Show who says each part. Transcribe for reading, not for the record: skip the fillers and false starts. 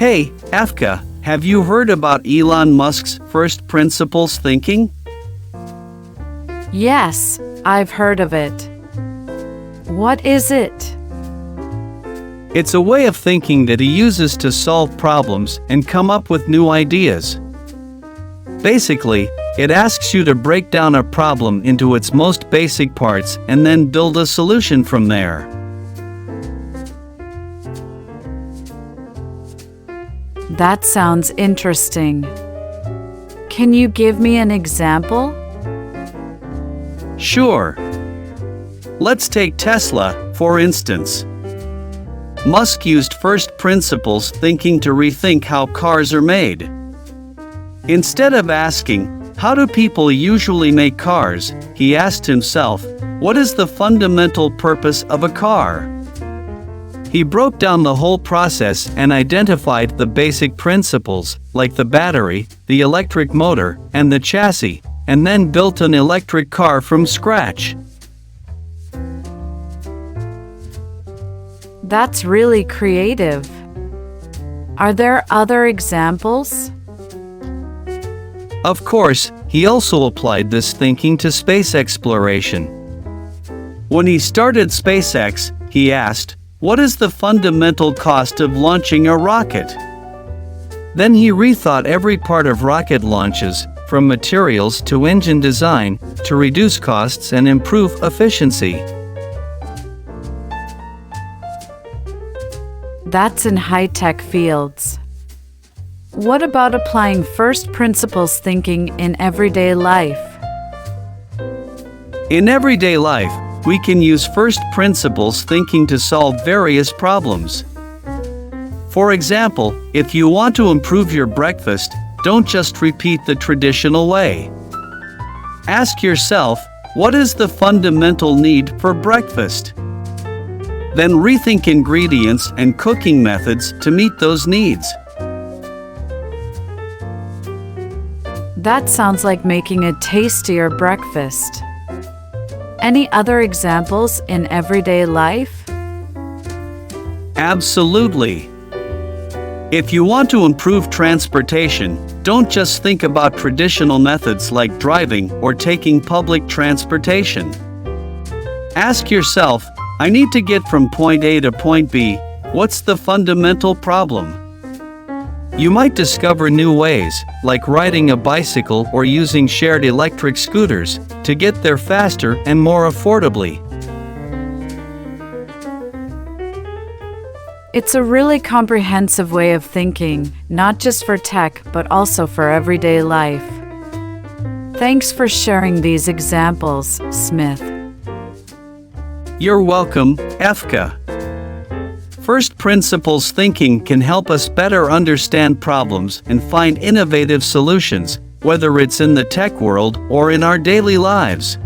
Speaker 1: Hey, Efka, have you heard about Elon Musk's first principles thinking?
Speaker 2: Yes, I've heard of it. What is it?
Speaker 1: It's a way of thinking that he uses to solve problems and come up with new ideas. Basically, it asks you to break down a problem into its most basic parts and then build a solution from there.
Speaker 2: That sounds interesting. Can you give me an example?
Speaker 1: Sure. Let's take Tesla, for instance. Musk used first principles thinking to rethink how cars are made. Instead of asking, how do people usually make cars, he asked himself, what is the fundamental purpose of a car? He broke down the whole process and identified the basic principles, like the battery, the electric motor, and the chassis, and then built an electric car from scratch.
Speaker 2: That's really creative. Are there other examples?
Speaker 1: Of course, he also applied this thinking to space exploration. When he started SpaceX, he asked, what is the fundamental cost of launching a rocket? Then he rethought every part of rocket launches, from materials to engine design, to reduce costs and improve efficiency.
Speaker 2: That's in high-tech fields. What about applying first principles thinking in everyday life?
Speaker 1: In everyday life, we can use first principles thinking to solve various problems. For example, if you want to improve your breakfast, don't just repeat the traditional way. Ask yourself, what is the fundamental need for breakfast? Then rethink ingredients and cooking methods to meet those needs.
Speaker 2: That sounds like making a tastier breakfast. Any other examples in everyday life?
Speaker 1: Absolutely. If you want to improve transportation, don't just think about traditional methods like driving or taking public transportation. Ask yourself, I need to get from point A to point B, what's the fundamental problem? You might discover new ways, like riding a bicycle or using shared electric scooters, to get there faster and more affordably.
Speaker 2: It's a really comprehensive way of thinking, not just for tech, but also for everyday life. Thanks for sharing these examples, Smith.
Speaker 1: You're welcome, Efka. First principles thinking can help us better understand problems and find innovative solutions, whether it's in the tech world or in our daily lives.